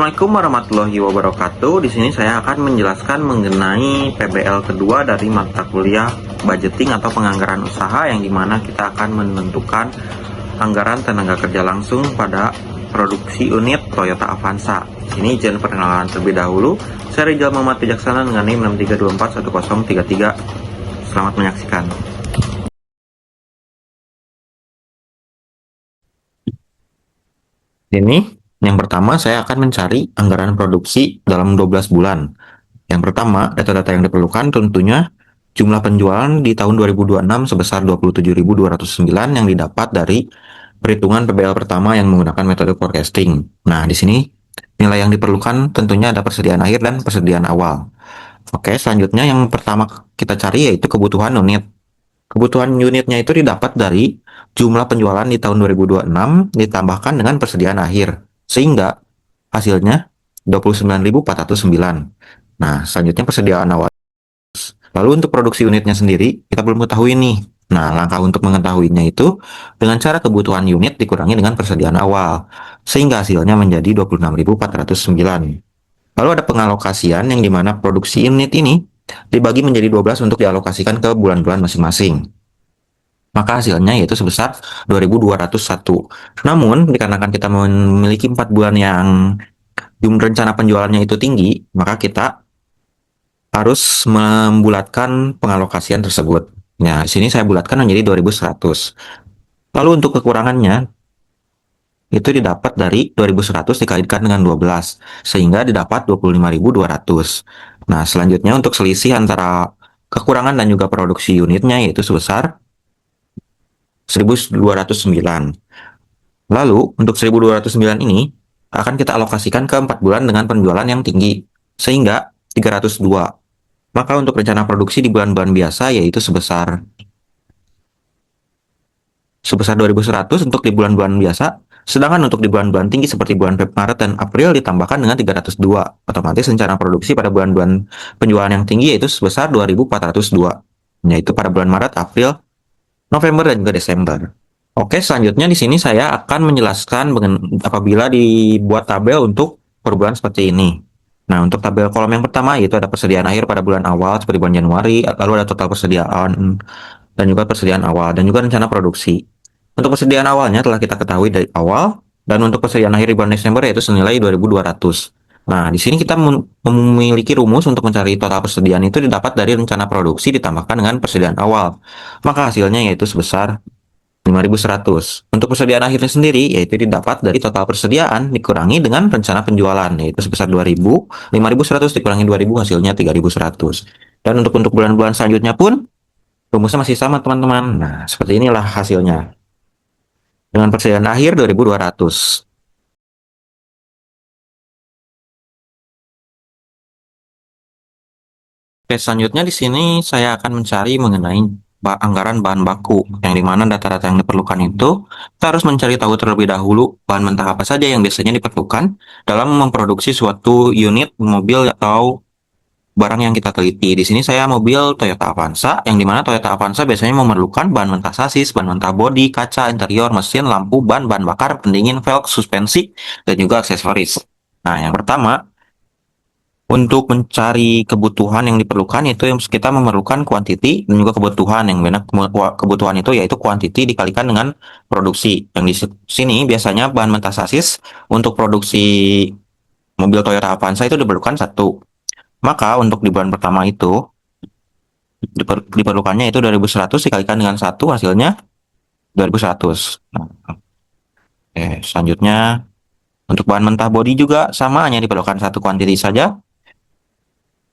Assalamualaikum warahmatullahi wabarakatuh. Di sini saya akan menjelaskan mengenai PBL kedua dari mata kuliah budgeting atau penganggaran usaha, yang dimana kita akan menentukan anggaran tenaga kerja langsung pada produksi unit Toyota Avanza. Di sini izin perkenalan terlebih dahulu. Saya Rizal Muhammad Wijaksana dengan NIM 63241033. Selamat menyaksikan. Ini yang pertama, saya akan mencari anggaran produksi dalam 12 bulan. Yang pertama, data-data yang diperlukan tentunya jumlah penjualan di tahun 2026 sebesar 27.209 yang didapat dari perhitungan PBL pertama yang menggunakan metode forecasting. Nah, di sini nilai yang diperlukan tentunya ada persediaan akhir dan persediaan awal. Oke, selanjutnya yang pertama kita cari yaitu kebutuhan unit. Kebutuhan unitnya itu didapat dari jumlah penjualan di tahun 2026 ditambahkan dengan persediaan akhir, sehingga hasilnya 29.409. Nah, selanjutnya persediaan awal. Lalu untuk produksi unitnya sendiri, kita belum ketahui nih. Nah, langkah untuk mengetahuinya itu dengan cara kebutuhan unit dikurangi dengan persediaan awal, sehingga hasilnya menjadi 26.409. Lalu ada pengalokasian yang dimana produksi unit ini dibagi menjadi 12 untuk dialokasikan ke bulan-bulan masing-masing. Maka hasilnya yaitu sebesar 2.201. Namun, dikarenakan kita memiliki 4 bulan yang rencana penjualannya itu tinggi, maka kita harus membulatkan pengalokasian tersebut. Nah, di sini saya bulatkan menjadi 2.100. Lalu untuk kekurangannya, itu didapat dari 2.100 dikalikan dengan 12, sehingga didapat 25.200. Nah, selanjutnya untuk selisih antara kekurangan dan juga produksi unitnya yaitu sebesar 1.209. Lalu, untuk 1.209 ini akan kita alokasikan ke 4 bulan dengan penjualan yang tinggi, sehingga 302. Maka untuk rencana produksi di bulan-bulan biasa yaitu sebesar 2.100 untuk di bulan-bulan biasa, sedangkan untuk di bulan-bulan tinggi seperti bulan Maret dan April ditambahkan dengan 302. Otomatis rencana produksi pada bulan-bulan penjualan yang tinggi yaitu sebesar 2.402, yaitu pada bulan Maret, April, November, dan juga Desember. Oke, selanjutnya di sini saya akan menjelaskan apabila dibuat tabel untuk per bulan seperti ini. Nah, untuk tabel kolom yang pertama yaitu ada persediaan akhir pada bulan awal seperti bulan Januari, lalu ada total persediaan dan juga persediaan awal dan juga rencana produksi. Untuk persediaan awalnya telah kita ketahui dari awal, dan untuk persediaan akhir di bulan Desember yaitu senilai 2.200. Nah, di sini kita memiliki rumus untuk mencari total persediaan itu didapat dari rencana produksi ditambahkan dengan persediaan awal. Maka hasilnya yaitu sebesar 5.100. Untuk persediaan akhirnya sendiri yaitu didapat dari total persediaan dikurangi dengan rencana penjualan yaitu sebesar 2.000, 5.100 dikurangi 2.000 hasilnya 3.100. Dan untuk bulan-bulan selanjutnya pun rumusnya masih sama, teman-teman. Nah, seperti inilah hasilnya. Dengan persediaan akhir 2.200. Oke, selanjutnya di sini saya akan mencari mengenai anggaran bahan baku, yang dimana data-data yang diperlukan itu kita harus mencari tahu terlebih dahulu bahan mentah apa saja yang biasanya diperlukan dalam memproduksi suatu unit mobil atau barang yang kita teliti. Di sini saya mobil Toyota Avanza, yang dimana Toyota Avanza biasanya memerlukan bahan mentah sasis, bahan mentah bodi, kaca, interior, mesin, lampu, ban, bahan bakar, pendingin, velg, suspensi, dan juga aksesoris. Nah, yang pertama, untuk mencari kebutuhan yang diperlukan itu yang kita memerlukan quantity dan juga kebutuhan, yang mana kebutuhan itu yaitu quantity dikalikan dengan produksi. Yang di sini biasanya bahan mentah sasis untuk produksi mobil Toyota Avanza itu diperlukan 1. Maka untuk di bulan pertama itu diperlukannya itu 2.100 dikalikan dengan 1 hasilnya 2.100. Nah, selanjutnya untuk bahan mentah bodi juga sama, hanya diperlukan 1 kuantiti saja.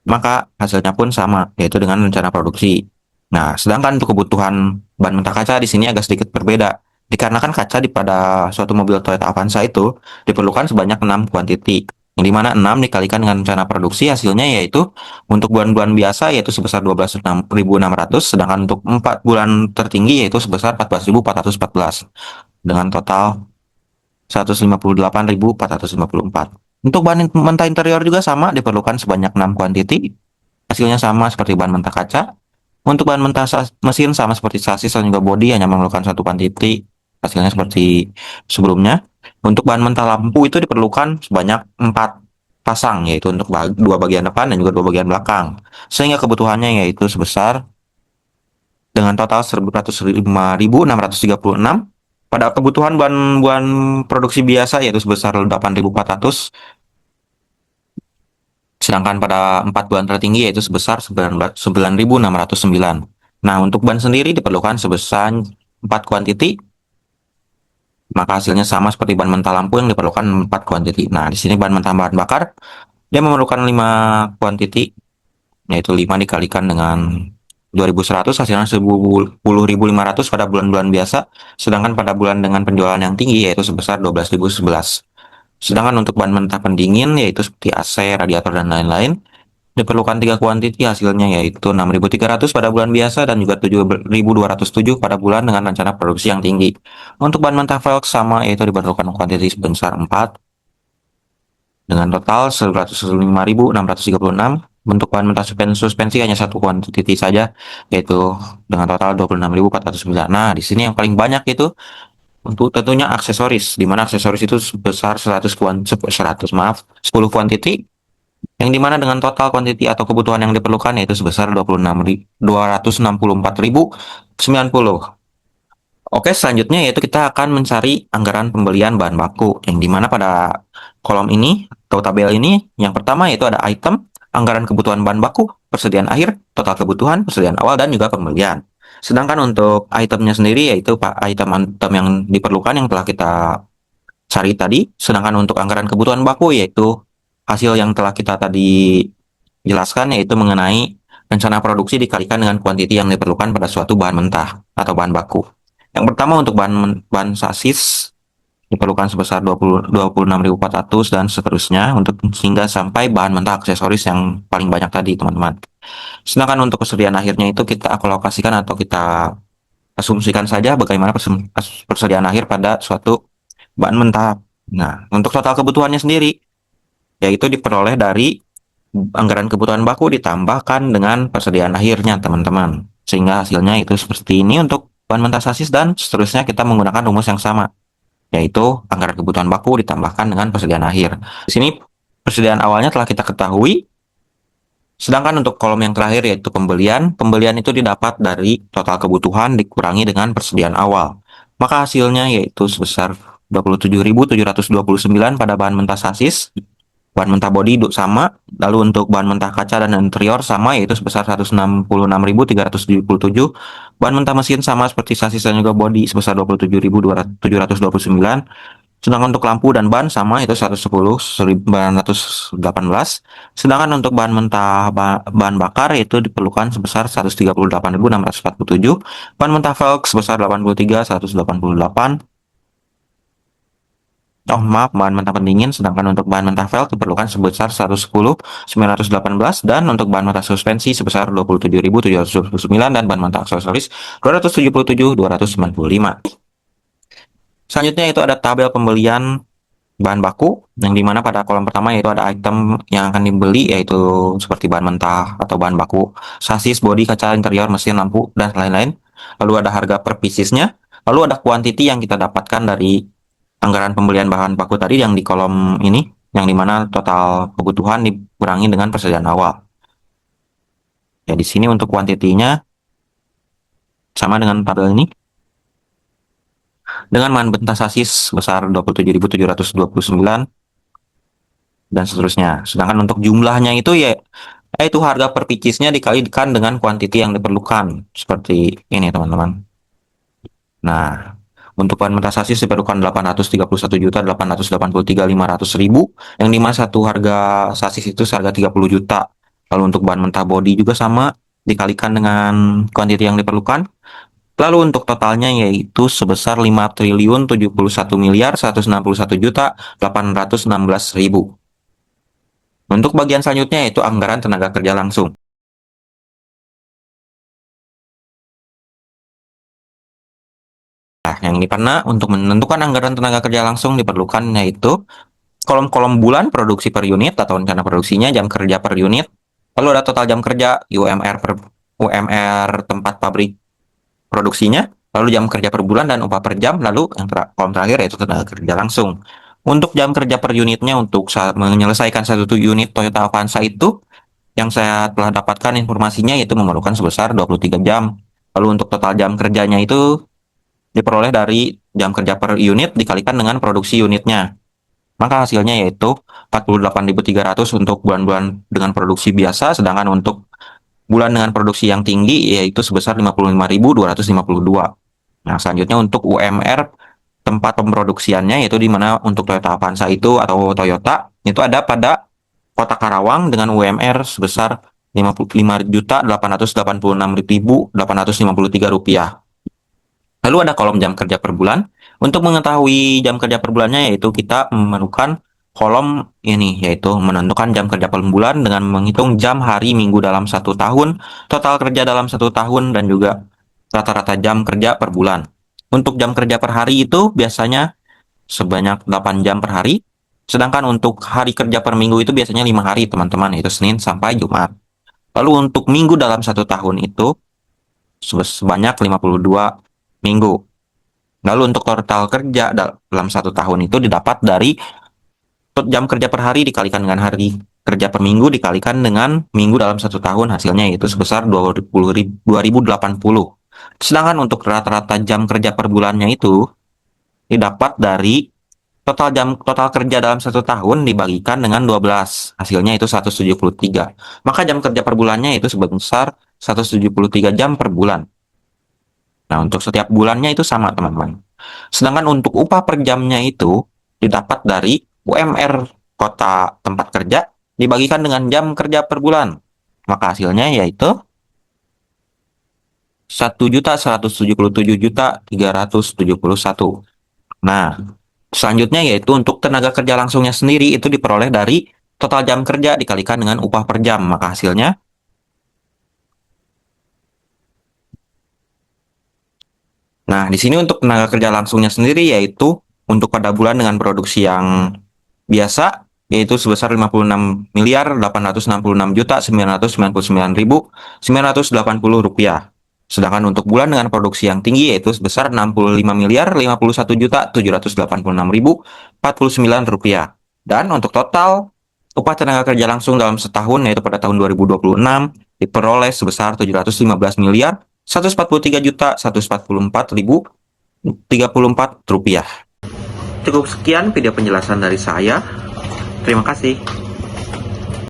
Maka hasilnya pun sama, yaitu dengan rencana produksi. Nah, sedangkan untuk kebutuhan bahan mentah kaca di sini agak sedikit berbeda. Dikarenakan kaca pada suatu mobil Toyota Avanza itu diperlukan sebanyak 6 kuantiti. Yang dimana 6 dikalikan dengan rencana produksi hasilnya yaitu untuk bulan-bulan biasa yaitu sebesar 12.600, sedangkan untuk 4 bulan tertinggi yaitu sebesar 14.414 dengan total 158.454. Untuk bahan mentah interior juga sama, diperlukan sebanyak 6 kuantiti. Hasilnya sama seperti bahan mentah kaca. Untuk bahan mentah mesin sama seperti sasis dan juga bodi, hanya memerlukan 1 kuantiti. hasilnya seperti sebelumnya. Untuk bahan mentah lampu itu diperlukan sebanyak 4 pasang, yaitu untuk dua bagian depan dan juga dua bagian belakang. Sehingga kebutuhannya yaitu sebesar dengan total 105.636. Pada kebutuhan bahan produksi biasa yaitu sebesar 8.400. Sedangkan pada 4 bulan tertinggi yaitu sebesar 9.609. Nah, untuk ban sendiri diperlukan sebesar 4 kuantiti, maka hasilnya sama seperti ban mentah lampu yang diperlukan 4 kuantiti. Nah, di sini ban mentah bahan bakar dia memerlukan 5 kuantiti, yaitu 5 dikalikan dengan 2.100 hasilnya 10.500 pada bulan-bulan biasa, sedangkan pada bulan dengan penjualan yang tinggi yaitu sebesar 12.011. Sedangkan untuk bahan mentah pendingin yaitu seperti AC, radiator, dan lain-lain diperlukan 3 kuantiti hasilnya yaitu 6.300 pada bulan biasa dan juga 7.207 pada bulan dengan rencana produksi yang tinggi. Untuk bahan mentah velg sama yaitu diperlukan kuantiti sebesar 4 dengan total 105.636. Untuk bahan mentah suspensi hanya satu kuantiti saja yaitu dengan total 26.409. Nah, di sini yang paling banyak itu untuk tentunya aksesoris, di mana aksesoris itu sebesar 10 kuantiti, yang dimana dengan total kuantiti atau kebutuhan yang diperlukan yaitu sebesar 264.090. Oke, selanjutnya yaitu kita akan mencari anggaran pembelian bahan baku, yang dimana pada kolom ini atau tabel ini yang pertama yaitu ada item, anggaran kebutuhan bahan baku, persediaan akhir, total kebutuhan, persediaan awal, dan juga pembelian. Sedangkan untuk itemnya sendiri yaitu item-item yang diperlukan yang telah kita cari tadi, sedangkan untuk anggaran kebutuhan baku yaitu hasil yang telah kita tadi jelaskan yaitu mengenai rencana produksi dikalikan dengan kuantiti yang diperlukan pada suatu bahan mentah atau bahan baku. Yang pertama untuk bahan sasis diperlukan sebesar 26.400 dan seterusnya untuk hingga sampai bahan mentah aksesoris yang paling banyak tadi, teman-teman. Sedangkan untuk persediaan akhirnya itu kita alokasikan atau kita asumsikan saja bagaimana persediaan akhir pada suatu bahan mentah. Nah, untuk total kebutuhannya sendiri yaitu diperoleh dari anggaran kebutuhan baku ditambahkan dengan persediaan akhirnya, teman-teman. Sehingga hasilnya itu seperti ini untuk bahan mentah sasis dan seterusnya kita menggunakan rumus yang sama, yaitu anggaran kebutuhan baku ditambahkan dengan persediaan akhir. Di sini persediaan awalnya telah kita ketahui, sedangkan untuk kolom yang terakhir yaitu pembelian itu didapat dari total kebutuhan dikurangi dengan persediaan awal. Maka hasilnya yaitu sebesar 27.729 pada bahan mentah sasis, bahan mentah bodi sama, lalu untuk bahan mentah kaca dan interior sama yaitu sebesar 166.377, bahan mentah mesin sama seperti sasis dan juga bodi sebesar 27.729, sedangkan untuk lampu dan ban sama itu 110.918, sedangkan untuk bahan mentah bahan bakar itu diperlukan sebesar 138.647, bahan mentah velg sebesar 83.188. Oh maaf, bahan mentah pendingin, sedangkan untuk bahan mentah velg diperlukan sebesar 110.918 dan untuk bahan mentah suspensi sebesar 27.729 dan bahan mentah aksesoris 277.295. Selanjutnya itu ada tabel pembelian bahan baku, yang dimana pada kolom pertama yaitu ada item yang akan dibeli yaitu seperti bahan mentah atau bahan baku, sasis, bodi, kaca interior, mesin, lampu, dan lain-lain. Lalu ada harga per piecesnya, lalu ada kuantiti yang kita dapatkan dari anggaran pembelian bahan baku tadi yang di kolom ini, yang dimana total kebutuhan dikurangi dengan persediaan awal. Ya, di sini untuk kuantitinya sama dengan tabel ini. Dengan bahan mentah sasis sebesar 27.729 dan seterusnya. Sedangkan untuk jumlahnya itu yaitu harga per piecesnya dikalikan dengan kuantiti yang diperlukan. Seperti ini, teman-teman. Nah, untuk bahan mentah sasis diperlukan 831.883.500.000, yang dimana satu harga sasis itu seharga 30 juta. Lalu untuk bahan mentah bodi juga sama, dikalikan dengan kuantiti yang diperlukan. Lalu untuk totalnya yaitu sebesar 5.071.161.816.000. Untuk bagian selanjutnya yaitu anggaran tenaga kerja langsung. Nah, yang ini karena untuk menentukan anggaran tenaga kerja langsung diperlukan yaitu kolom-kolom bulan produksi per unit atau rencana produksinya, jam kerja per unit, lalu ada total jam kerja, UMR tempat pabrik produksinya, lalu jam kerja per bulan dan upah per jam, lalu yang kolom terakhir yaitu tenaga kerja langsung. Untuk jam kerja per unitnya untuk menyelesaikan satu unit Toyota Avanza itu yang saya telah dapatkan informasinya yaitu memerlukan sebesar 23 jam. Lalu untuk total jam kerjanya itu diperoleh dari jam kerja per unit dikalikan dengan produksi unitnya. Maka hasilnya yaitu 48.300 untuk bulan-bulan dengan produksi biasa, sedangkan untuk bulan dengan produksi yang tinggi yaitu sebesar 55.252. Nah, selanjutnya untuk UMR tempat pemproduksiannya yaitu di mana untuk Toyota Avanza itu atau Toyota itu ada pada Kota Karawang dengan UMR sebesar Rp55.886.853. Lalu ada kolom jam kerja per bulan. Untuk mengetahui jam kerja per bulannya yaitu kita memerlukan kolom ini yaitu menentukan jam kerja per bulan dengan menghitung jam hari minggu dalam satu tahun, total kerja dalam satu tahun dan juga rata-rata jam kerja per bulan. Untuk jam kerja per hari itu biasanya sebanyak 8 jam per hari. Sedangkan untuk hari kerja per minggu itu biasanya 5 hari teman-teman, yaitu Senin sampai Jumat. Lalu untuk minggu dalam satu tahun itu sebanyak 52 minggu. Lalu untuk total kerja dalam satu tahun itu didapat dari jam kerja per hari dikalikan dengan hari kerja per minggu dikalikan dengan minggu dalam satu tahun, hasilnya yaitu sebesar 2080. Sedangkan untuk rata-rata jam kerja per bulannya itu didapat dari total kerja dalam satu tahun dibagikan dengan 12, hasilnya itu 173. Maka jam kerja per bulannya itu sebesar 173 jam per bulan. Nah, untuk setiap bulannya itu sama, teman-teman. Sedangkan untuk upah per jamnya itu didapat dari UMR kota tempat kerja dibagikan dengan jam kerja per bulan. Maka hasilnya yaitu 1.177.371. Nah, selanjutnya yaitu untuk tenaga kerja langsungnya sendiri itu diperoleh dari total jam kerja dikalikan dengan upah per jam. Maka hasilnya, nah di sini untuk tenaga kerja langsungnya sendiri yaitu untuk pada bulan dengan produksi yang biasa yaitu sebesar 56.866.999.980 rupiah. Sedangkan untuk bulan dengan produksi yang tinggi yaitu sebesar 65.051.786.049 rupiah. Dan untuk total upah tenaga kerja langsung dalam setahun yaitu pada tahun 2026 diperoleh sebesar 715.143.144.034 rupiah. Cukup sekian video penjelasan dari saya. Terima kasih.